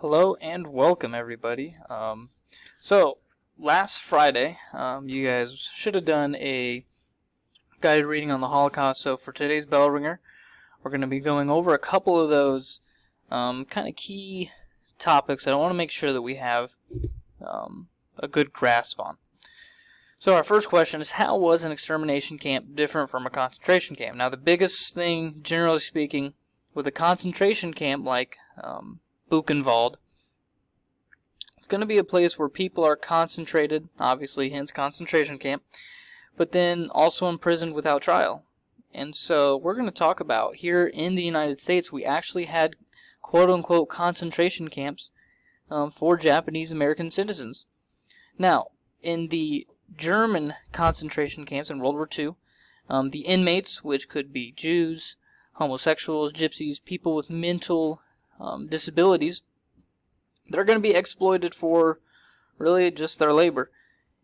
Hello and welcome, everybody. So last Friday, you guys should have done a guided reading on the Holocaust. So for today's bell ringer, we're going to be going over a couple of those kind of key topics that I want to make sure that we have a good grasp on. So our first question is, how was an extermination camp different from a concentration camp? Now, the biggest thing, generally speaking, with a concentration camp like Buchenwald, it's going to be a place where people are concentrated, obviously, hence concentration camp, but then also imprisoned without trial. And so we're going to talk about, here in the United States, we actually had quote-unquote concentration camps for Japanese American citizens. Now, in the German concentration camps in World War II, the inmates, which could be Jews, homosexuals, gypsies, people with mental disabilities, they're going to be exploited for really just their labor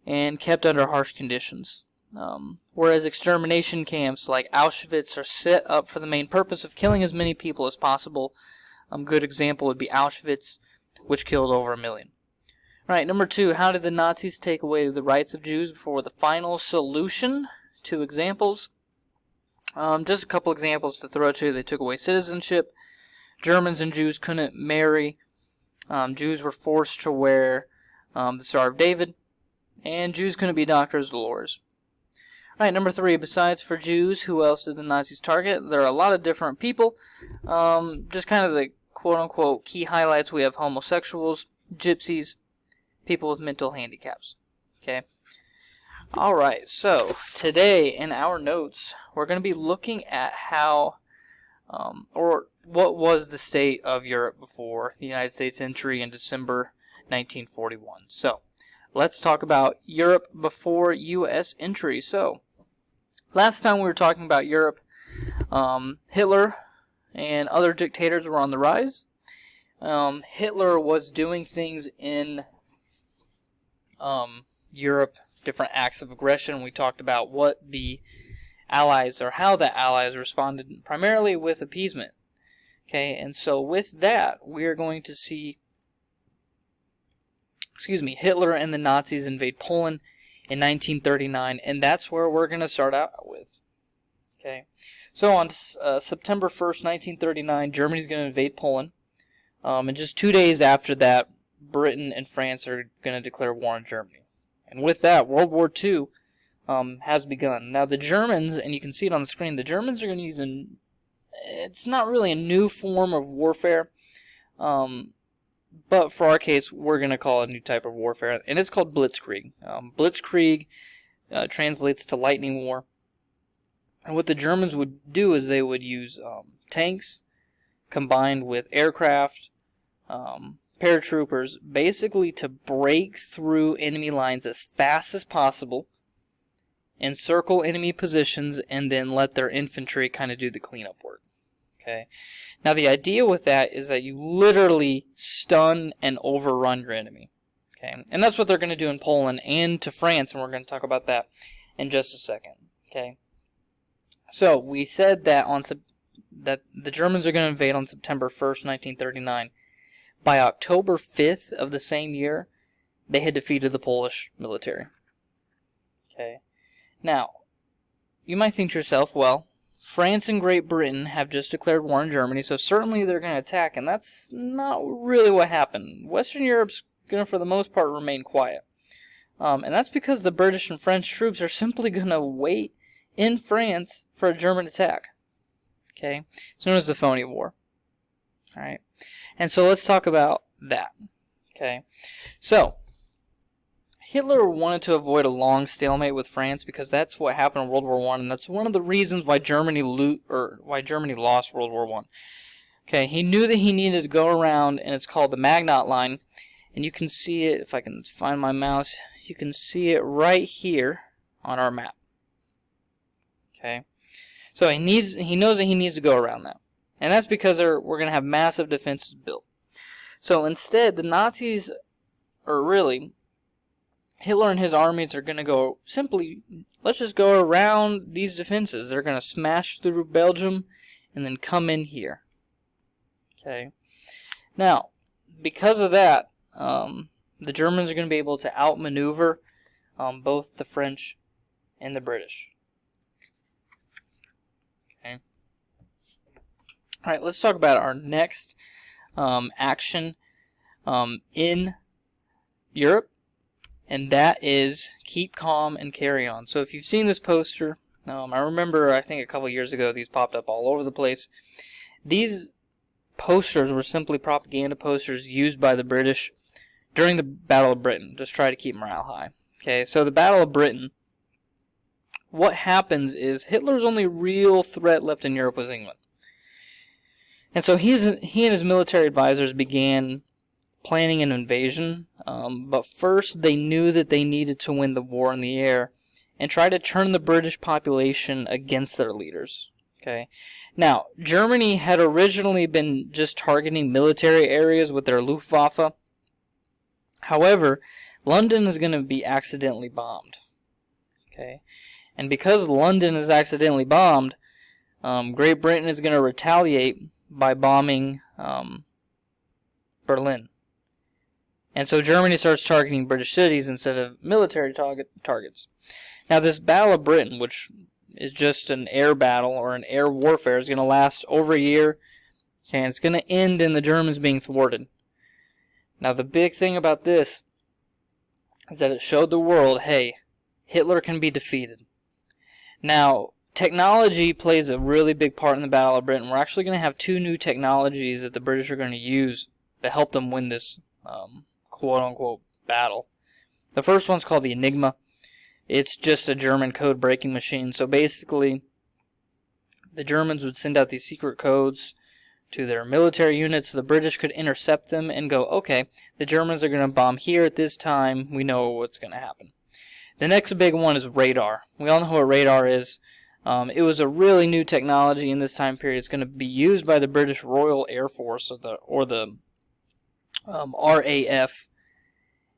and kept under harsh conditions. Whereas extermination camps like Auschwitz are set up for the main purpose of killing as many people as possible. A good example would be Auschwitz, which killed over 1 million. Alright, number 2, how did the Nazis take away the rights of Jews before the final solution? 2 examples. Just a couple examples to throw to you. They took away citizenship. Germans and Jews couldn't marry. Jews were forced to wear the Star of David. And Jews couldn't be doctors or lawyers. Alright, number 3, besides for Jews, who else did the Nazis target? There are a lot of different people. Just kind of the quote-unquote key highlights. We have homosexuals, gypsies, people with mental handicaps. Okay. Alright, so today in our notes, we're going to be looking at how, or what was the state of Europe before the United States entry in December 1941. So, let's talk about Europe before U.S. entry. So, last time we were talking about Europe, Hitler and other dictators were on the rise. Hitler was doing things in Europe, different acts of aggression. We talked about what the Allies, or how the Allies responded, primarily with appeasement. Okay, and so with that, we are going to see, Hitler and the Nazis invade Poland in 1939, and that's where we're going to start out with. Okay, so on September 1st, 1939, Germany's going to invade Poland, and just 2 days after that, Britain and France are going to declare war on Germany. And with that, World War II has begun. Now, the Germans, and you can see it on the screen, the Germans are going to use it's not really a new form of warfare, but for our case, we're going to call it a new type of warfare, and it's called Blitzkrieg. Blitzkrieg translates to lightning war. And what the Germans would do is they would use tanks combined with aircraft, paratroopers, basically to break through enemy lines as fast as possible, encircle enemy positions, and then let their infantry kind of do the cleanup work. Okay. Now the idea with that is that you literally stun and overrun your enemy. Okay. And that's what they're going to do in Poland and to France, and we're going to talk about that in just a second. Okay. So we said that that the Germans are going to invade on September 1st, 1939. By October 5th of the same year, they had defeated the Polish military. Okay. Now, you might think to yourself, well, France and Great Britain have just declared war on Germany, so certainly they're going to attack, and that's not really what happened. Western Europe's going to, for the most part, remain quiet. And that's because the British and French troops are simply going to wait in France for a German attack. Okay? It's known as the Phony War. Alright? And so let's talk about that. Okay? So, Hitler wanted to avoid a long stalemate with France because that's what happened in World War I, and that's one of the reasons why Germany lost World War I. Okay, he knew that he needed to go around, and it's called the Maginot Line, and you can see it, if I can find my mouse, you can see it right here on our map. Okay, so he knows that he needs to go around that, and that's because we're going to have massive defenses built. So instead, the Nazis, or really, Hitler and his armies are going to go simply, let's just go around these defenses. They're going to smash through Belgium and then come in here. Okay. Now, because of that, the Germans are going to be able to outmaneuver both the French and the British. Okay. All right, let's talk about our next action in Europe, and that is keep calm and carry on. So if you've seen this poster, I remember I think a couple years ago these popped up all over the place. These posters were simply propaganda posters used by the British during the Battle of Britain, just try to keep morale high. Okay, so the Battle of Britain, what happens is Hitler's only real threat left in Europe was England. And so he and his military advisors began planning an invasion, but first they knew that they needed to win the war in the air and try to turn the British population against their leaders. Okay. Now, Germany had originally been just targeting military areas with their Luftwaffe. However, London is going to be accidentally bombed. Okay. And because London is accidentally bombed, Great Britain is going to retaliate by bombing Berlin. And so Germany starts targeting British cities instead of military targets. Now, this Battle of Britain, which is just an air battle or an air warfare, is going to last over a year, and it's going to end in the Germans being thwarted. Now, the big thing about this is that it showed the world, hey, Hitler can be defeated. Now, technology plays a really big part in the Battle of Britain. We're actually going to have two new technologies that the British are going to use to help them win this quote-unquote battle. The first one's called the Enigma. It's just a German code-breaking machine. So basically, the Germans would send out these secret codes to their military units. The British could intercept them and go, okay, the Germans are going to bomb here at this time. We know what's going to happen. The next big one is radar. We all know what radar is. It was a really new technology in this time period. It's going to be used by the British Royal Air Force or the RAF.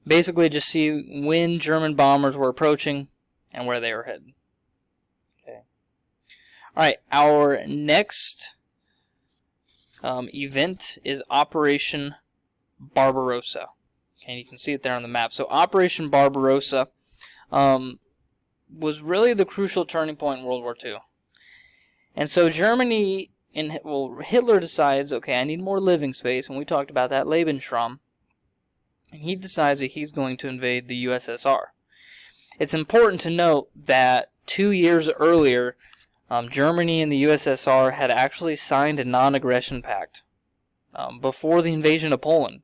Basically, just see when German bombers were approaching and where they were headed. Okay. All right. Our next event is Operation Barbarossa. Okay, you can see it there on the map. So Operation Barbarossa was really the crucial turning point in World War II. And so Germany, Hitler decides, okay, I need more living space, and we talked about that, Lebensraum. And he decides that he's going to invade the USSR. It's important to note that 2 years earlier, Germany and the USSR had actually signed a non-aggression pact before the invasion of Poland.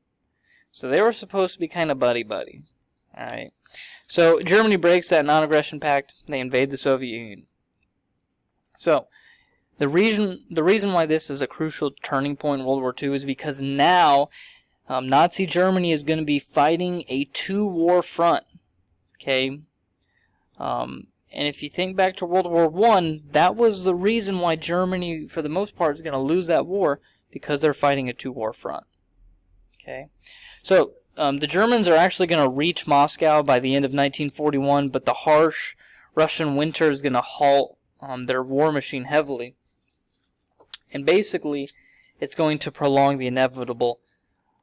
So they were supposed to be kind of buddy-buddy. All right. So Germany breaks that non-aggression pact. They invade the Soviet Union. So the reason why this is a crucial turning point in World War II is because now Nazi Germany is going to be fighting a two-war front. Okay. And if you think back to World War I, that was the reason why Germany, for the most part, is going to lose that war, because they're fighting a two-war front. Okay. So the Germans are actually going to reach Moscow by the end of 1941, but the harsh Russian winter is going to halt their war machine heavily. And basically, it's going to prolong the inevitable,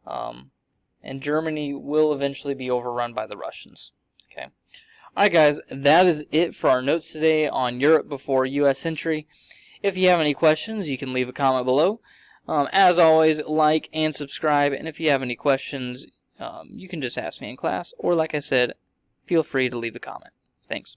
and Germany will eventually be overrun by the Russians. Okay. Alright guys, that is it for our notes today on Europe before U.S. entry. If you have any questions, you can leave a comment below. As always, like and subscribe, and if you have any questions, you can just ask me in class, or like I said, feel free to leave a comment. Thanks.